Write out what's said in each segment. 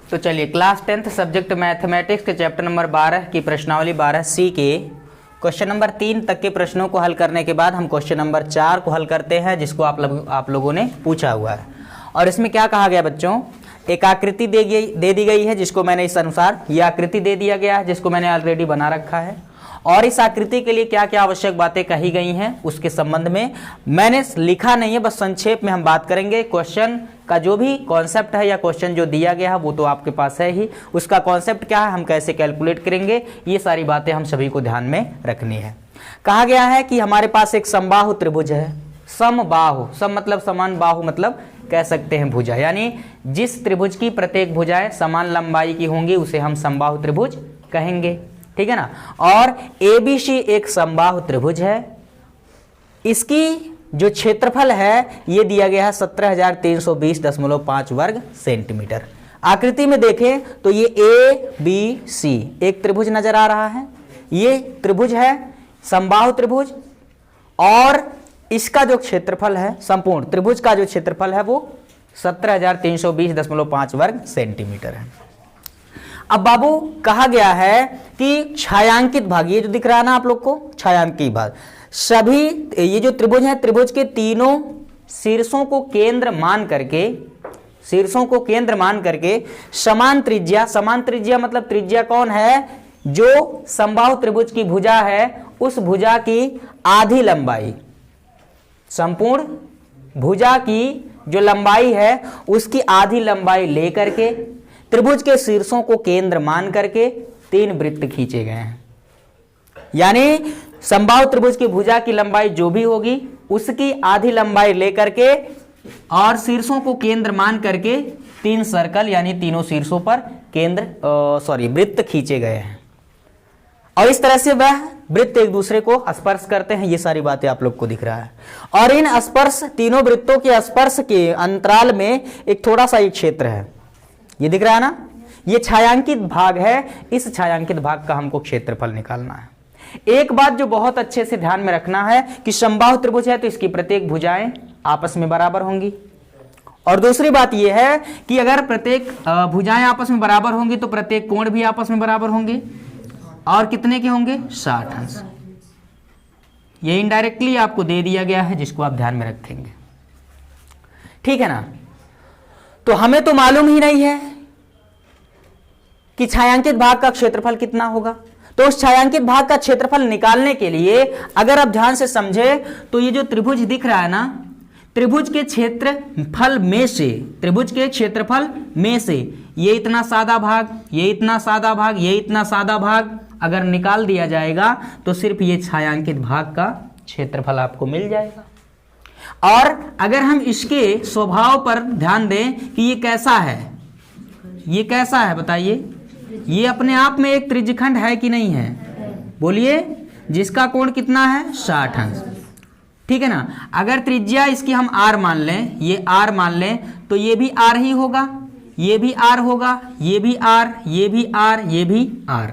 तो चलिए class 10th subject mathematics के चैप्टर नंबर 12 की प्रश्नावली 12C के क्वेश्चन नंबर 3 तक के प्रश्नों को हल करने के बाद हम क्वेश्चन नंबर 4 को हल करते हैं, जिसको आप लोगों ने पूछा हुआ है। और इसमें क्या कहा गया बच्चों, एक आकृति दे दी गई है, जिसको मैंने इस अनुसार ये आकृति दे दिया गया है, जिसको मैंने ऑलरेडी बना रखा है। और इस आकृति के लिए क्या क्या आवश्यक बातें कही गई हैं उसके संबंध में मैंने लिखा नहीं है, बस संक्षेप में हम बात करेंगे। क्वेश्चन का जो भी कॉन्सेप्ट है या क्वेश्चन जो दिया गया है वो तो आपके पास है ही, उसका कॉन्सेप्ट क्या है, हम कैसे कैलकुलेट करेंगे, ये सारी बातें हम सभी को ध्यान में रखनी है। कहा गया है कि हमारे पास एक समबाहु त्रिभुज है। समबाहु, सम मतलब समान, बाहु मतलब कह सकते हैं भुजा, यानी जिस त्रिभुज की प्रत्येक भुजाएं समान लंबाई की होंगी उसे हम समबाहु त्रिभुज कहेंगे, ठीक है ना। और ABC एक समबाहु त्रिभुज है। इसकी जो क्षेत्रफल है ये दिया गया है 17,320.5 वर्ग सेंटीमीटर। आकृति में देखें तो ये ABC एक त्रिभुज नजर आ रहा है, ये त्रिभुज है समबाहु त्रिभुज, और इसका जो क्षेत्रफल है, संपूर्ण त्रिभुज का जो क्षेत्रफल है वो 17,320.5 वर्ग सेंटीमीटर है। अब बाबू कहा गया है कि छायांकित भाग, ये जो दिख रहा है ना आप लोग को छायांकित भाग, सभी ये जो त्रिभुज है, त्रिभुज के तीनों शीर्षों को केंद्र मान करके समान त्रिज्या मतलब त्रिज्या कौन है, जो समबाहु त्रिभुज की भुजा है उस भुजा की आधी लंबाई, संपूर्ण भुजा की जो लंबाई है उसकी आधी लंबाई लेकर के त्रिभुज के शीर्षों को केंद्र मान करके 3 वृत्त खींचे गए हैं। यानी समबाहु त्रिभुज की भुजा की लंबाई जो भी होगी उसकी आधी लंबाई लेकर के और शीर्षों को केंद्र मान करके 3 सर्कल यानी तीनों शीर्षों पर वृत्त खींचे गए हैं। और इस तरह से वह वृत्त एक दूसरे को स्पर्श करते हैं, ये सारी बातें आप लोग को दिख रहा है। और इन स्पर्श, तीनों वृत्तों के स्पर्श के अंतराल में एक थोड़ा सा एक क्षेत्र है, ये दिख रहा है ना, ये छायांकित भाग है। इस छायांकित भाग का हमको क्षेत्रफल निकालना है। एक बात जो बहुत अच्छे से ध्यान में रखना है कि समबाहु त्रिभुज है तो इसकी प्रत्येक भुजाएं आपस में बराबर होंगी। और दूसरी बात यह है कि अगर प्रत्येक भुजाएं आपस में बराबर होंगी तो प्रत्येक कोण भी आपस में बराबर होंगे। और कितने के होंगे, 60 अंश। ये इनडायरेक्टली आपको दे दिया गया है, जिसको आप ध्यान में रखेंगे, ठीक है ना। तो हमें तो मालूम ही नहीं है कि छायांकित भाग का क्षेत्रफल कितना होगा, तो उस छायांकित भाग का क्षेत्रफल निकालने के लिए अगर आप ध्यान से समझे तो ये जो त्रिभुज दिख रहा है ना, त्रिभुज के क्षेत्रफल में से ये इतना सादा भाग, ये इतना सादा भाग, ये इतना सादा भाग अगर निकाल दिया जाएगा तो सिर्फ ये छायांकित भाग का क्षेत्रफल आपको मिल जाएगा। और अगर हम इसके स्वभाव पर ध्यान दें कि ये कैसा है, ये कैसा है बताइए, ये अपने आप में एक त्रिज्यखंड है कि नहीं है, बोलिए, जिसका कोण कितना है, 60 अंश, ठीक है ना। अगर त्रिज्या इसकी हम r मान लें, ये r मान लें, तो ये भी r ही होगा, ये भी r होगा, ये भी r, ये भी r, ये भी r,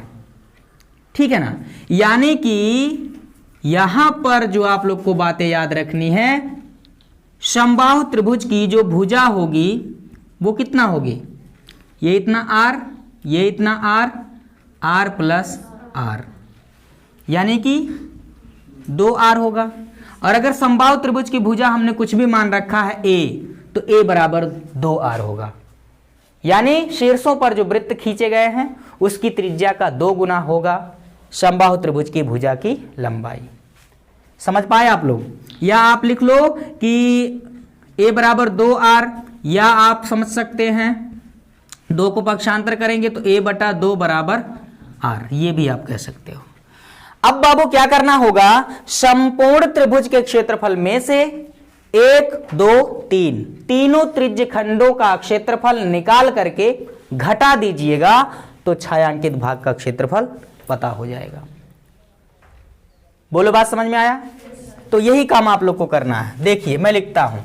ठीक है ना। यानी कि यहां पर जो आप लोग को बातें याद रखनी है, समबाहु त्रिभुज की जो भुजा होगी वो कितना होगी, ये इतना r, ये इतना r, r प्लस r, यानी कि 2r होगा। और अगर समबाहु त्रिभुज की भुजा हमने कुछ भी मान रखा है a, तो a बराबर 2r होगा। यानी शीर्षों पर जो वृत्त खींचे गए हैं उसकी त्रिज्या का 2 गुना होगा समबाहु त्रिभुज की भुजा की लंबाई। समझ पाए आप लोग? या आप लिख लो कि a बराबर 2r, या आप समझ सकते हैं 2 को पक्षांतर करेंगे तो a बटा 2 बराबर r, ये भी आप कह सकते हो। अब बाबू क्या करना होगा, संपूर्ण त्रिभुज के क्षेत्रफल में से 1, 2, 3 तीनों त्रिज्य खंडों का क्षेत्रफल निकाल करके घटा दीजिएगा तो छायांकित भाग का क्षेत्रफल पता हो जाएगा। बोलो, बात समझ में आया? तो यही काम आप लोग को करना है। देखिए मैं लिखता हूं,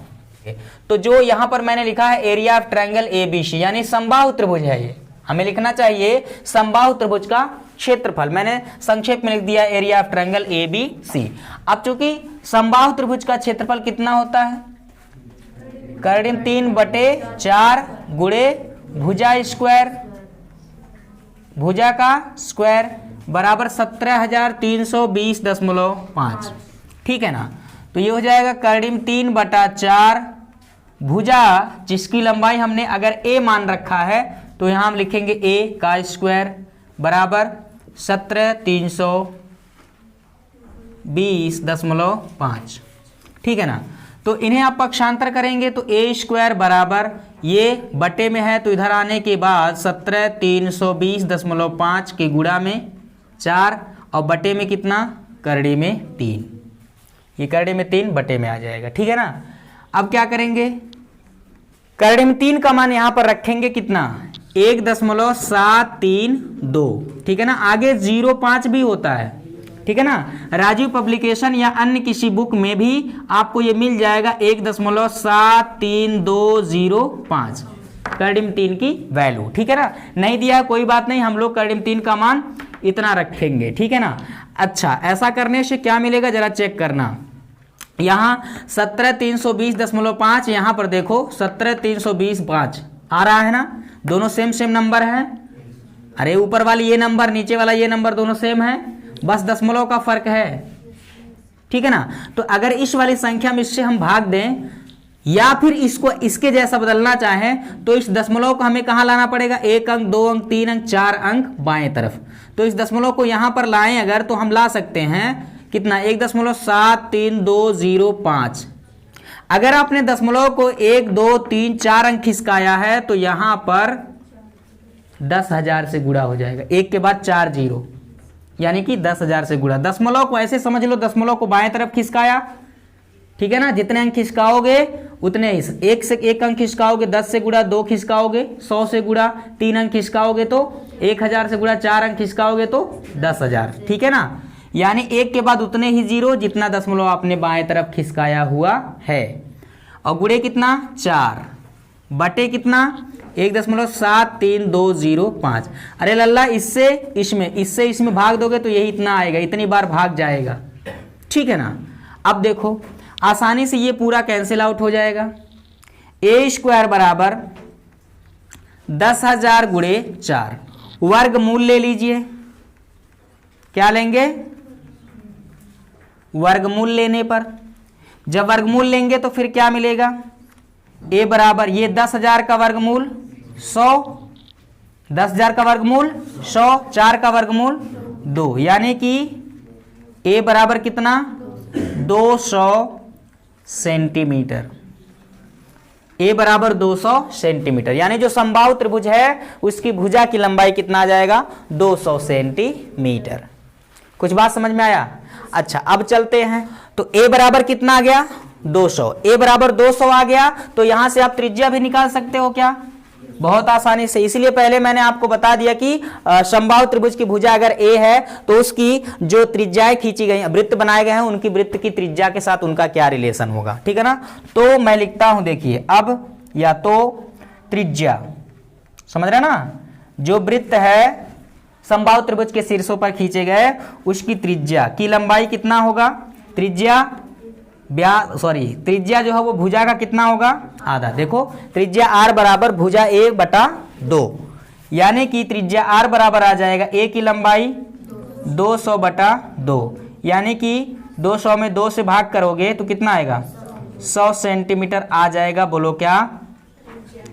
तो जो यहां पर मैंने लिखा है एरिया ऑफ ट्रायंगल ABC, यानी समबाहु त्रिभुज है, ये हमें लिखना चाहिए समबाहु त्रिभुज का क्षेत्रफल, मैंने संक्षेप में लिख दिया एरिया ऑफ ट्रायंगल ABC। अब चूंकि समबाहु त्रिभुज का क्षेत्रफल कितना होता है, कर्डिम 3/4 गुणे भुजा स्क्वायर, भुजा का स्क्वायर बराबर 17,320.5। ठीक है ना। तो ये हो जाएगा कर्डिम 3/4 भुजा, जिसकी लंबाई हमने अगर a मान रखा है तो यहां हम लिखेंगे a का स्क्वायर बराबर 17,320.5। ठीक है ना। तो इन्हें आप पक्षांतर करेंगे तो a स्क्वायर बराबर, ये बटे में है तो इधर आने के बाद 17,320.5 के गुणा में 4 और बटे में कितना, करड़ी में 3। ये करड़ी में 3 बटे में आ जाएगा। ठीक है ना। अब क्या करेंगे, करड़ी में 3 का मान यहां पर रखेंगे कितना, 1.732। ठीक है ना। आगे 0.5 भी होता है। ठीक है ना। राजीव पब्लिकेशन या अन्य किसी बुक में भी आपको ये मिल जाएगा 1.73205 कर्डिम 3 की वैल्यू। ठीक है ना। नहीं दिया कोई बात नहीं, हम लोग कर्डिम 3 का मान इतना रखेंगे। ठीक है ना। अच्छा, ऐसा करने से क्या मिलेगा जरा चेक करना। यहां 17,320.5, यहां पर देखो 17,320.5 आ रहा है ना, दोनों सेम सेम नंबर है। अरे ऊपर वाली ये नंबर, नीचे वाला ये नंबर, दोनों सेम है, बस दशमलव का फर्क है। ठीक है ना। तो अगर इस वाली संख्या में इससे हम भाग दें या फिर इसको इसके जैसा बदलना चाहें तो इस दशमलव को हमें कहां लाना पड़ेगा, 1 अंक, 2 अंक, 3 अंक, 4 अंक बाएं तरफ। तो इस दशमलव को यहां पर लाएं अगर, तो हम ला सकते हैं कितना, 1.73205। अगर आपने दशमलव को 1, 2, 3, 4 अंक खिसकाया है तो यहां पर 10,000 से गुणा हो जाएगा, 1 के बाद 4 जीरो, यानी कि 10,000 से गुणा। दशमलव को ऐसे समझ लो, दशमलव को बाएं तरफ खिसकाया। ठीक है ना। जितने अंक खिसकाओगे उतने ही, 1 से 1 अंक खिसकाओगे 10 से गुणा, 2 खिसकाओगे 100 से गुणा, 3 अंक खिसकाओगे तो 1,000 से गुणा, 4 अंक खिसकाओगे तो 10,000। ठीक है ना। यानी 1 के बाद उतने ही जीरो जितना दशमलव आपने बाएं तरफ खिसकाया हुआ है। और गुणे कितना, 4 बटे कितना, 1.73205। अरे लल्ला, इससे इसमें भाग दोगे तो यही इतना आएगा, इतनी बार भाग जाएगा। ठीक है ना। अब देखो आसानी से ये पूरा कैंसिल आउट हो जाएगा। a स्क्वायर बराबर 10,000 गुणे 4, वर्गमूल ले लीजिए। क्या लेंगे, वर्गमूल लेने पर, जब वर्गमूल लेंगे तो फिर क्या मिलेगा, a बराबर ये 10,000 का वर्गमूल 100, 10,000 का वर्गमूल 100, 4 का वर्गमूल 2, यानी कि a बराबर कितना, 200 सेंटीमीटर। a बराबर 200 सेंटीमीटर, यानी जो समबाहु त्रिभुज है उसकी भुजा की लंबाई कितना आ जाएगा, 200 सेंटीमीटर। कुछ बात समझ में आया। अच्छा, अब चलते हैं। तो a बराबर कितना आ गया, 200। a बराबर 200 आ गया तो यहां से आप त्रिज्या भी निकाल सकते हो क्या, बहुत आसानी से। इसलिए पहले मैंने आपको बता दिया कि समबाहु त्रिभुज की भुजा अगर a है तो उसकी जो त्रिज्याएं खींची गई, वृत्त बनाए गए हैं, उनकी वृत्त की त्रिज्या के साथ उनका क्या रिलेशन होगा। ठीक है ना। तो मैं लिखता हूं, देखिए अब, या तो त्रिज्या, समझ रहे ना, जो वृत्त है समबाहु त्रिभुज के शीर्षों पर खींचे गए उसकी त्रिज्या की लंबाई कितना होगा, त्रिज्या जो है वो भुजा का कितना होगा, आधा। देखो त्रिज्या r बराबर भुजा a बटा 2, यानी कि त्रिज्या r बराबर आ जाएगा a की लंबाई 200 बटा 2, यानी कि 200 में 2 से भाग करोगे तो कितना आएगा, 100 सेंटीमीटर आ जाएगा। बोलो क्या,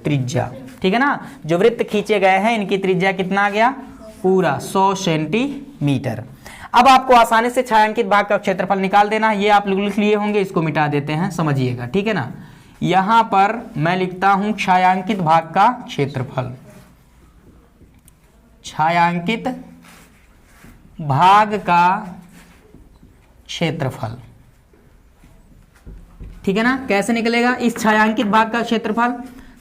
त्रिज्या। ठीक है ना। जो वृत्त खींचे गए हैं इनकी त्रिज्या कितना आ गया, पूरा 100 सेंटीमीटर। अब आपको आसानी से छायांकित भाग का क्षेत्रफल निकाल देना है। ये आप लोग लिख लिए होंगे, इसको मिटा देते हैं, समझिएगा। ठीक है ना। यहां पर मैं लिखता हूं छायांकित भाग का क्षेत्रफल, छायांकित भाग का क्षेत्रफल। ठीक है ना। कैसे निकलेगा इस छायांकित भाग का क्षेत्रफल,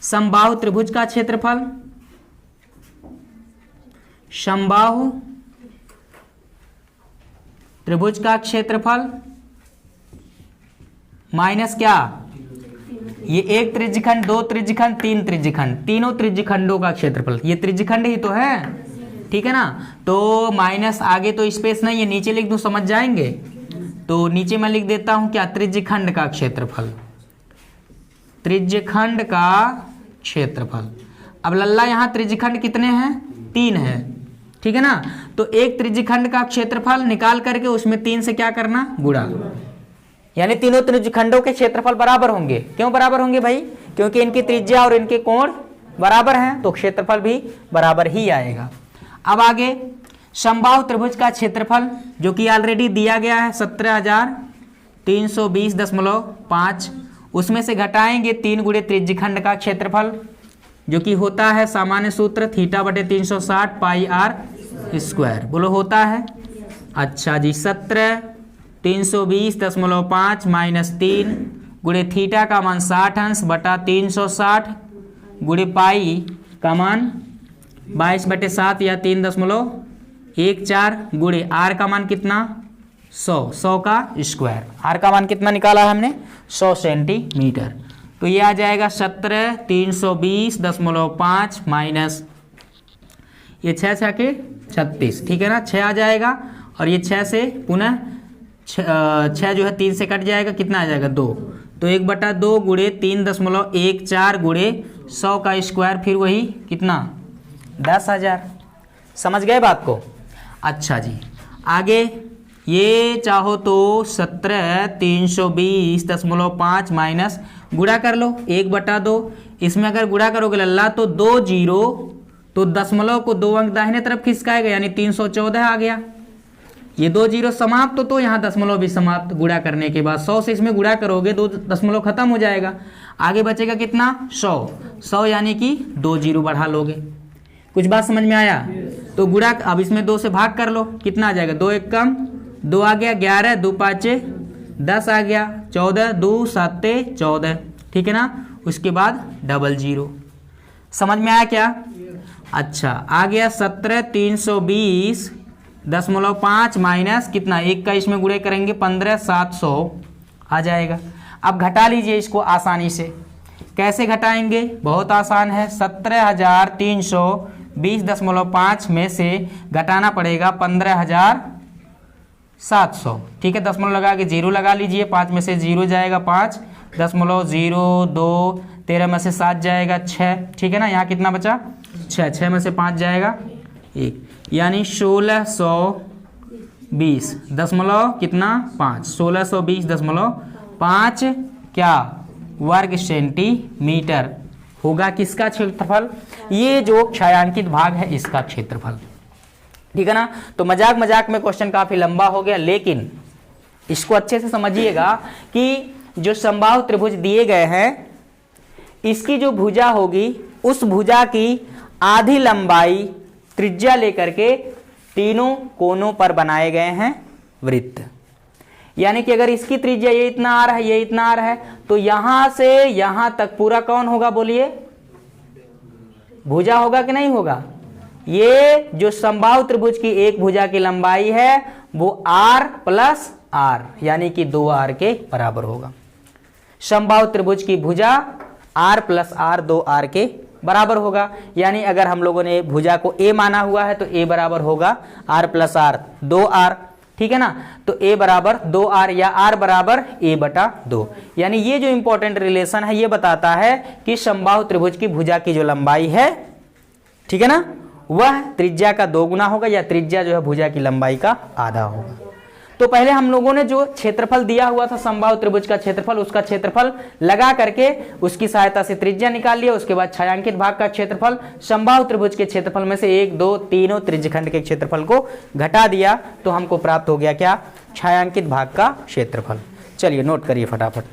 समबाहु त्रिभुज का क्षेत्रफल, समबाहु त्रिभुज का क्षेत्रफल माइनस क्या, ये एक त्रिज्यखंड, 2 त्रिज्यखंड, 3 त्रिज्यखंड, तीनों त्रिज्यखंडों का क्षेत्रफल, ये त्रिज्यखंड ही तो है। ठीक है ना। तो माइनस, आगे तो स्पेस नहीं है, नीचे लिख दूं, समझ जाएंगे। तो नीचे मैं लिख देता हूं क्या, त्रिज्यखंड का क्षेत्रफल, त्रिज्यखंड का क्षेत्रफल। अब लल्ला यहाँ त्रिज्यखंड कितने हैं? 3 है, ठीक है ना। तो एक त्रिज्यखंड का क्षेत्रफल निकाल करके उसमें 3 से क्या करना? गुणा। यानी तीनों त्रिज्यखंडों के क्षेत्रफल बराबर होंगे। क्यों बराबर होंगे भाई? क्योंकि इनकी त्रिज्या और इनके कोण बराबर हैं, तो क्षेत्रफल भी बराबर ही आएगा। अब आगे समबाहु त्रिभुज का क्षेत्रफल जो कि ऑलरेडी दिया गया है 17,320.5, उसमें से घटाएंगे 3 गुणे त्रिज्यखंड का क्षेत्रफल जो कि होता है सामान्य सूत्र θ/360 πr²। बोलो होता है? अच्छा जी, 17,320.5 माइनस 3 गुणे थीटा का मान 60 अंश बटा 360 गुणे पाई का मान 22/7 या 3.14 गुणे आर का मान कितना? 100 का स्क्वायर। आर का मान कितना निकाला है हमने? 100 सेंटीमीटर। तो ये आ जाएगा 17,320.5 माइनस ये 6 के 36, ठीक है ना। 6 आ जाएगा और ये 6 से पुनः 6 जो है 3 से कट जाएगा, कितना आ जाएगा? 2। तो 1/2 गुणे 3.14 गुणे 100 का स्क्वायर, फिर वही कितना? 10,000। समझ गए बात को? अच्छा जी, आगे ये चाहो तो 17,320.5 माइनस गुणा कर लो 1/2। इसमें अगर गुणा करोगे लल्ला तो 2 जीरो, तो दशमलव को 2 अंक दाहिने तरफ खिसकाएगा, यानी 314 आ गया। ये 2 जीरो समाप्त, तो यहाँ दशमलव भी समाप्त। गुणा करने के बाद 100 से इसमें गुणा करोगे 2 दशमलव खत्म हो जाएगा। आगे बचेगा कितना? 100 यानी कि 2 जीरो बढ़ा लोगे। कुछ बात समझ में आया? तो गुणा अब इसमें 2 से भाग कर लो, कितना आ जाएगा? 2 1 कम 2 आ गया, 11 2 5 10 आ गया, 14 2 7 14, ठीक है ना। उसके बाद 00। समझ में आया क्या? अच्छा, आ गया 17,320.5 माइनस कितना? 1 का इसमें गुणे करेंगे 15,700 आ जाएगा। अब घटा लीजिए इसको आसानी से। कैसे घटाएंगे? बहुत आसान है। 17,320.5 में से घटाना पड़ेगा 15,700, ठीक है। दशमलव लगा के 0 लगा लीजिए, 5 में से 0 जाएगा 5, 0.02 13 में से 7 जाएगा 6, ठीक है ना। यहाँ कितना बचा? 6 में से 5 जाएगा 1, यानी 1620 दशमलव कितना? 5, 1620.5 क्या? वर्ग सेंटीमीटर होगा किसका क्षेत्रफल? ये जो छायांकित भाग है इसका क्षेत्रफल, ठीक है ना। तो मजाक मजाक में क्वेश्चन काफी लंबा हो गया, लेकिन इसको अच्छे से समझिएगा कि जो समबाहु त्रिभुज दिए गए हैं, इसकी जो भुजा होगी उस भुजा की आधी लंबाई त्रिज्या लेकर के तीनों कोनों पर बनाए गए हैं वृत्त। यानी कि अगर इसकी त्रिज्या ये इतना आ रहा है, ये इतना आ रहा है, तो यहां से यहां तक पूरा कौन होगा? बोलिए, भुजा होगा कि नहीं होगा? ये जो समबाहु त्रिभुज की एक भुजा की लंबाई है वो r + r यानी कि 2r के बराबर होगा। समबाहु त्रिभुज की भुजा r + r 2r के बराबर होगा। यानी अगर हम लोगों ने भुजा को a माना हुआ है तो a बराबर होगा r + r 2r, ठीक है ना। तो a बराबर 2r या r बराबर a/2। यानी ये जो इंपॉर्टेंट रिलेशन है ये बताता है कि समबाहु त्रिभुज की भुजा की जो लंबाई है, ठीक है ना, वह त्रिज्या का 2 गुना होगा, या त्रिज्या जो है भुजा की लंबाई का आधा होगा। तो पहले हम लोगों ने जो क्षेत्रफल दिया हुआ था समबाहु त्रिभुज का क्षेत्रफल, उसका क्षेत्रफल लगा करके उसकी सहायता से त्रिज्या निकाल लिया। उसके बाद छायांकित भाग का क्षेत्रफल समबाहु त्रिभुज के क्षेत्रफल में से 1 2 तीनों त्रिज्यखंड के क्षेत्रफल को घटा दिया, तो हमको प्राप्त हो गया क्या? छायांकित भाग का क्षेत्रफल। चलिए नोट करिए फटाफट।